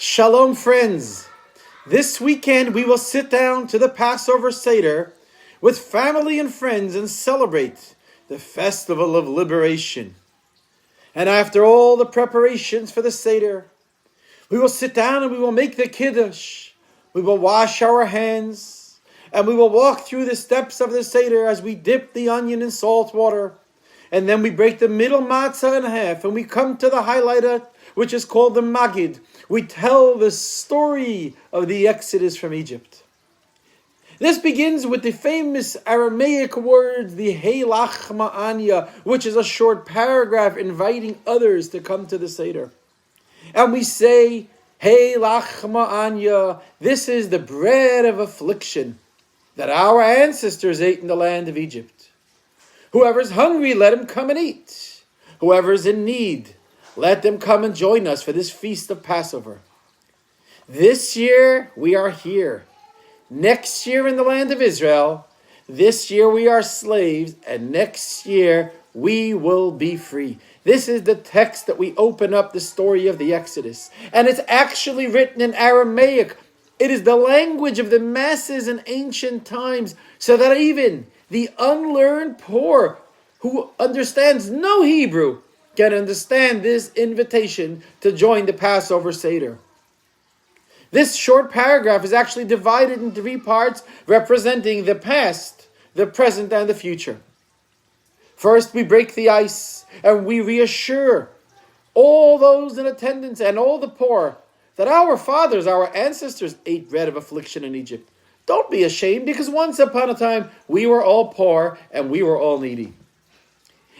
Shalom, friends. This weekend we will sit down to the Passover Seder with family and friends and celebrate the festival of liberation. And after all the preparations for the Seder, we will sit down and we will make the Kiddush. We will wash our hands and we will walk through the steps of the Seder as we dip the onion in salt water. And then we break the middle matzah in half and we come to the highlighter, which is called the Magid. We tell the story of the Exodus from Egypt. This begins with the famous Aramaic words, the Heilach Ma'anya, which is a short paragraph inviting others to come to the Seder. And we say, Heilach Ma'anya, this is the bread of affliction that our ancestors ate in the land of Egypt. Whoever's hungry, let him come and eat. Whoever's in need, let them come and join us for this feast of Passover. This year, we are here. Next year in the land of Israel. This year we are slaves, and next year we will be free. This is the text that we open up the story of the Exodus. And it's actually written in Aramaic. It is the language of the masses in ancient times, so that even the unlearned poor who understands no Hebrew can understand this invitation to join the Passover Seder. This short paragraph is actually divided into 3 parts representing the past, the present, and the future. First, we break the ice and we reassure all those in attendance and all the poor that our fathers, our ancestors, ate bread of affliction in Egypt. Don't be ashamed, because once upon a time we were all poor and we were all needy.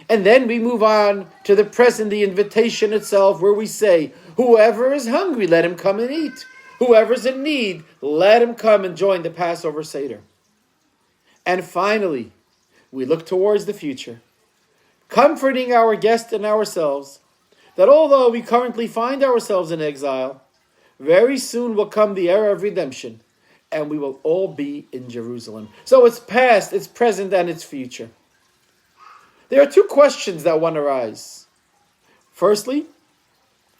And then we move on to the present, the invitation itself, where we say, whoever is hungry, let him come and eat. Whoever's in need, let him come and join the Passover Seder. And finally, we look towards the future, comforting our guests and ourselves that although we currently find ourselves in exile, very soon will come the era of redemption, and we will all be in Jerusalem. So it's past, it's present, and it's future. There are 2 questions that want to arise. Firstly,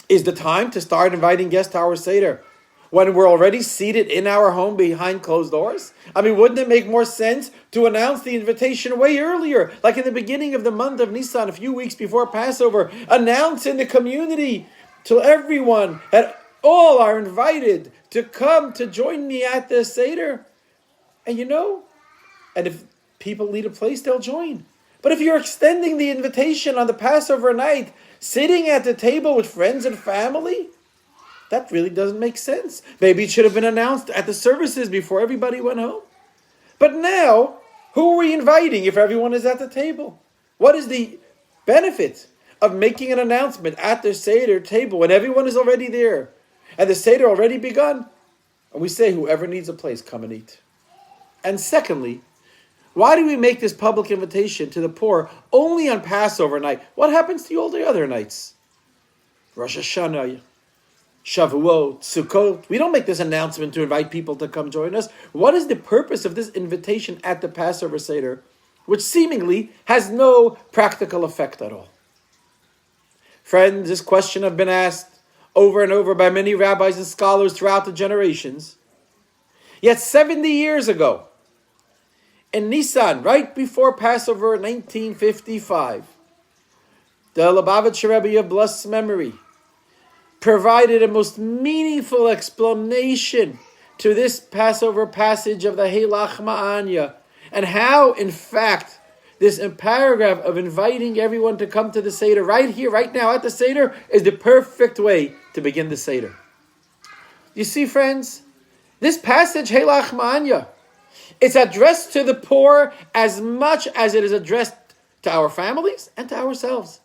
is the time to start inviting guests to our Seder when we're already seated in our home behind closed doors? I mean, wouldn't it make more sense to announce the invitation way earlier, like in the beginning of the month of Nisan, a few weeks before Passover, announce in the community to everyone that all are invited to come to join me at the Seder? And and if people need a place, they'll join. But if you're extending the invitation on the Passover night, sitting at the table with friends and family, that really doesn't make sense. Maybe it should have been announced at the services before everybody went home. But now, who are we inviting if everyone is at the table? What is the benefit of making an announcement at the Seder table when everyone is already there and the Seder already begun? And we say, whoever needs a place, come and eat. And secondly, why do we make this public invitation to the poor only on Passover night? What happens to all the other nights? Rosh Hashanah, Shavuot, Sukkot. We don't make this announcement to invite people to come join us. What is the purpose of this invitation at the Passover Seder, which seemingly has no practical effect at all? Friends, this question has been asked over and over by many rabbis and scholars throughout the generations. Yet 70 years ago, in Nisan, right before Passover 1955, the Lubavitcher Rebbe of blessed memory provided a most meaningful explanation to this Passover passage of the Heilach Ma'anya, and how, in fact, this paragraph of inviting everyone to come to the Seder right here, right now at the Seder, is the perfect way to begin the Seder. You see, friends, this passage, Heilach Ma'anya, it's addressed to the poor as much as it is addressed to our families and to ourselves.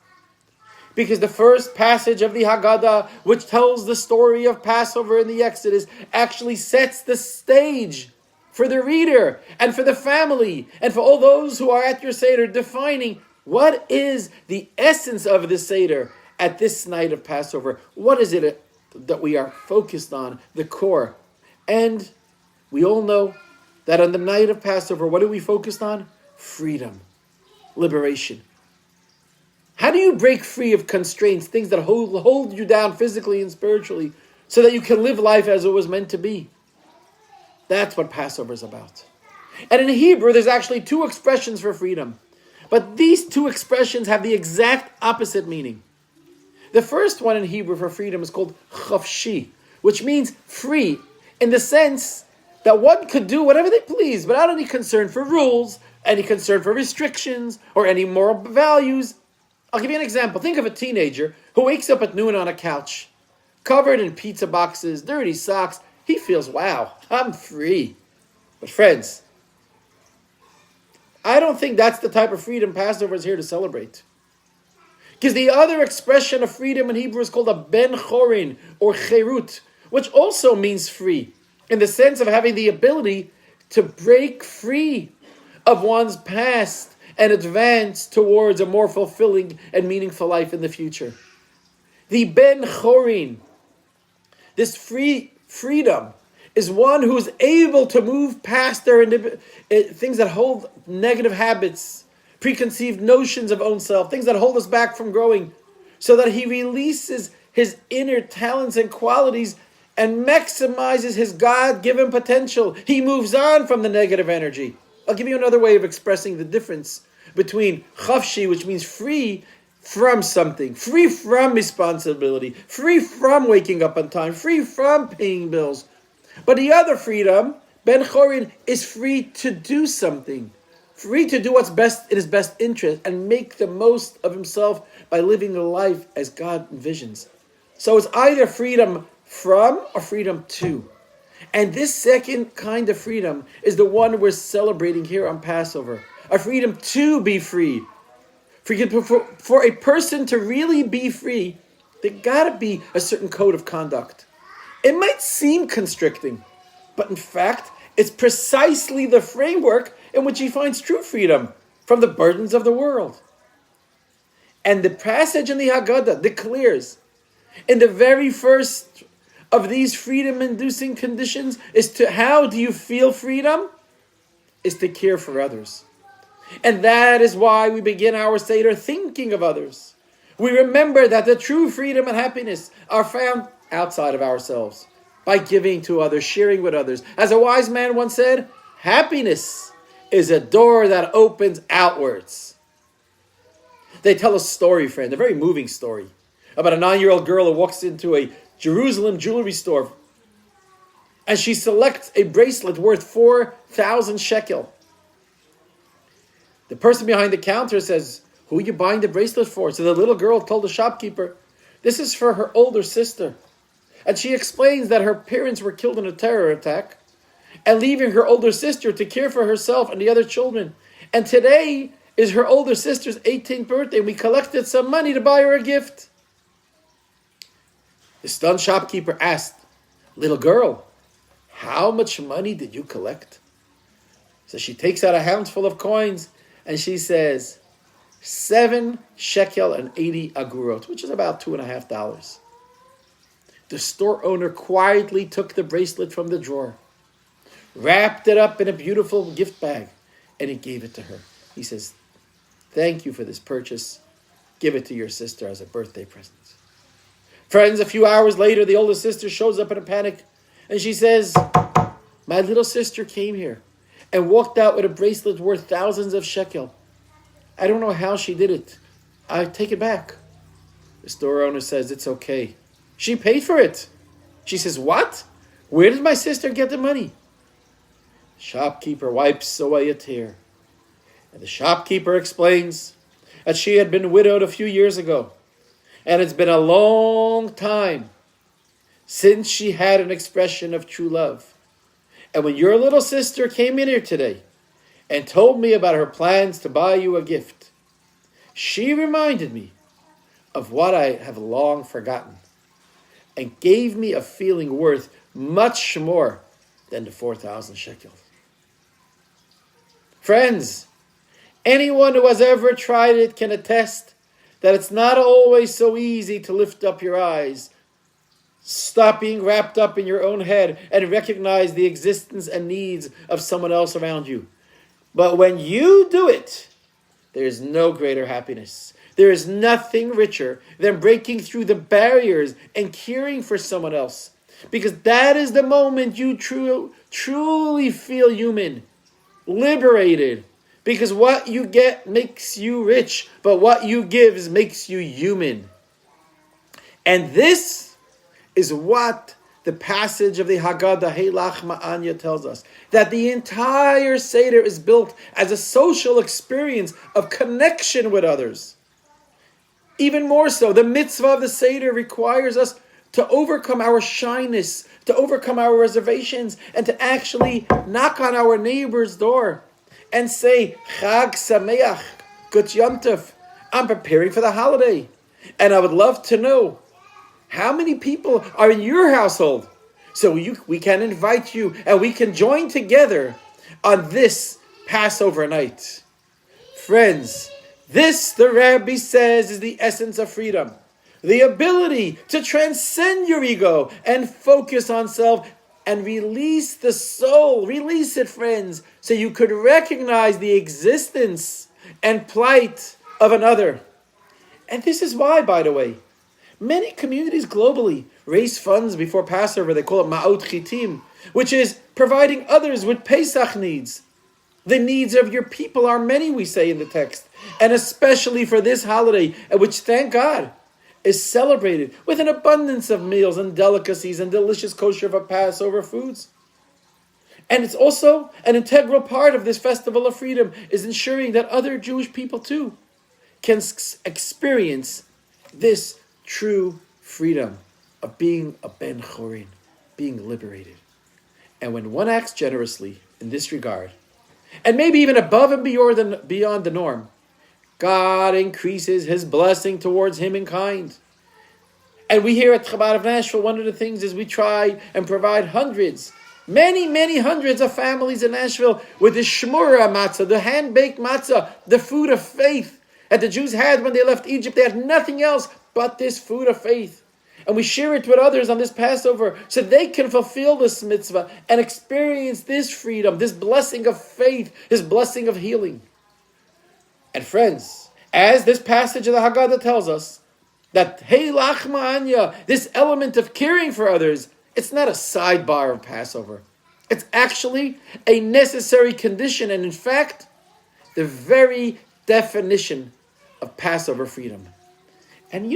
Because the first passage of the Haggadah, which tells the story of Passover in the Exodus, actually sets the stage for the reader and for the family and for all those who are at your Seder, defining what is the essence of the Seder at this night of Passover. What is it that we are focused on, the core? And we all know that on the night of Passover, what are we focused on? Freedom, liberation. How do you break free of constraints, things that hold you down physically and spiritually? so that you can live life as it was meant to be. That's what Passover is about. And in Hebrew, there's actually two expressions for freedom. But these two expressions have the exact opposite meaning. The first one in Hebrew for freedom is called chafshi, which means free, in the sense that one could do whatever they please without any concern for rules, any concern for restrictions, or any moral values. I'll give you an example. Think of a teenager who wakes up at noon on a couch, covered in pizza boxes, dirty socks. He feels, wow, I'm free. But friends, I don't think that's the type of freedom Passover is here to celebrate. Because the other expression of freedom in Hebrew is called a ben chorin, or cherut, which also means free, in the sense of having the ability to break free of one's past and advance towards a more fulfilling and meaningful life in the future. The ben chorin, this freedom, is one who is able to move past their things that hold negative habits, preconceived notions of own self, things that hold us back from growing, so that he releases his inner talents and qualities and maximizes his God-given potential. He moves on from the negative energy. I'll give you another way of expressing the difference between chafshi, which means free from something, free from responsibility, free from waking up on time, free from paying bills. But the other freedom, Ben Chorin, is free to do something, free to do what's best in his best interest and make the most of himself by living a life as God envisions. So it's either freedom from or freedom to. And this second kind of freedom is the one we're celebrating here on Passover. A freedom to be free. For a person to really be free, there gotta be a certain code of conduct. It might seem constricting, but in fact, it's precisely the framework in which he finds true freedom from the burdens of the world. And the passage in the Haggadah declares, in the very first of these freedom-inducing conditions, is to how do you feel freedom? Is to care for others. And that is why we begin our Seder thinking of others. We remember that the true freedom and happiness are found outside of ourselves, by giving to others, sharing with others. As a wise man once said, happiness is a door that opens outwards. They tell a story, friend, a very moving story, about a 9-year-old girl who walks into a Jerusalem jewelry store, and she selects a bracelet worth 4,000 shekel. The person behind the counter says, who are you buying the bracelet for? So the little girl told the shopkeeper, this is for her older sister. And she explains that her parents were killed in a terror attack and leaving her older sister to care for herself and the other children. And today is her older sister's 18th birthday. We collected some money to buy her a gift. The stunned shopkeeper asked, little girl, how much money did you collect? So she takes out a handful of coins and she says, 7 shekel and 80 agurot, which is about $2.50. The store owner quietly took the bracelet from the drawer, wrapped it up in a beautiful gift bag, and he gave it to her. He says, thank you for this purchase. Give it to your sister as a birthday present. Friends, a few hours later, the older sister shows up in a panic, and she says, my little sister came here and walked out with a bracelet worth thousands of shekel. I don't know how she did it. I take it back. The store owner says, it's okay. She paid for it. She says, what? Where did my sister get the money? The shopkeeper wipes away a tear. And the shopkeeper explains that she had been widowed a few years ago. And it's been a long time since she had an expression of true love. And when your little sister came in here today and told me about her plans to buy you a gift, she reminded me of what I have long forgotten and gave me a feeling worth much more than the 4,000 shekels. Friends, anyone who has ever tried it can attest that it's not always so easy to lift up your eyes, stop being wrapped up in your own head, and recognize the existence and needs of someone else around you. But when you do it, there is no greater happiness. There is nothing richer than breaking through the barriers and caring for someone else Because that is the moment you truly feel human, liberated. Because what you get makes you rich, but what you give makes you human. And this is what the passage of the Haggadah Heilach Ma'anya tells us. That the entire Seder is built as a social experience of connection with others. Even more so, the mitzvah of the Seder requires us to overcome our shyness, to overcome our reservations, and to actually knock on our neighbor's door and say, Chag Sameach, Gut Yom Tov, I'm preparing for the holiday. And I would love to know how many people are in your household so we can invite you and we can join together on this Passover night. Friends, this, the Rabbi says, is the essence of freedom. The ability to transcend your ego and focus on self and release the soul. Release it, friends, so you could recognize the existence and plight of another. And this is why, by the way, many communities globally raise funds before Passover. They call it Ma'ot Chitim, which is providing others with Pesach needs. The needs of your people are many, we say in the text, and especially for this holiday, which, thank God, is celebrated with an abundance of meals and delicacies and delicious kosher Passover foods. And it's also an integral part of this festival of freedom is ensuring that other Jewish people too can experience this true freedom of being a Ben Chorin, being liberated. And when one acts generously in this regard, and maybe even above and beyond the norm, God increases his blessing towards him in kind. And we here at Chabad of Nashville, one of the things is we try and provide many hundreds of families in Nashville with the shmura matzah, the hand-baked matzah, the food of faith that the Jews had when they left Egypt. They had nothing else but this food of faith. And we share it with others on this Passover so they can fulfill this mitzvah and experience this freedom, this blessing of faith, this blessing of healing. And friends, as this passage of the Haggadah tells us, that Heilach Ma'anya, this element of caring for others, it's not a sidebar of Passover. It's actually a necessary condition, and in fact, the very definition of Passover freedom. And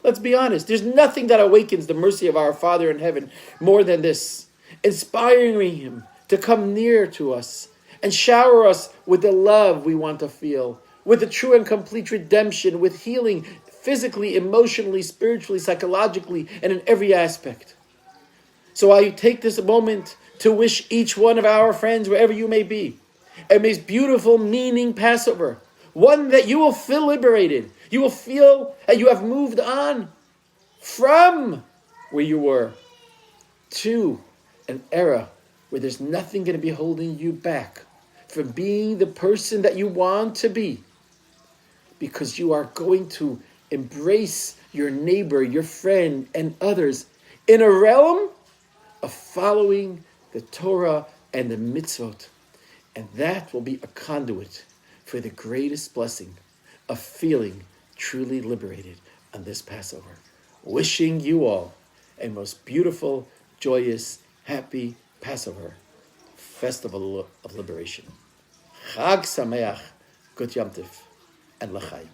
let's be honest, there's nothing that awakens the mercy of our Father in heaven more than this, inspiring him to come near to us and shower us with the love we want to feel, with the true and complete redemption, with healing physically, emotionally, spiritually, psychologically, and in every aspect. So I take this moment to wish each one of our friends, wherever you may be, a most beautiful, meaning Passover. One that you will feel liberated. You will feel that you have moved on from where you were to an era where there's nothing going to be holding you back from being the person that you want to be. Because you are going to embrace your neighbor, your friend, and others in a realm of following the Torah and the mitzvot. And that will be a conduit for the greatest blessing of feeling truly liberated on this Passover. Wishing you all a most beautiful, joyous, happy Passover, Festival of Liberation. Chag Sameach, Gut Yom Tov, and L'chaim.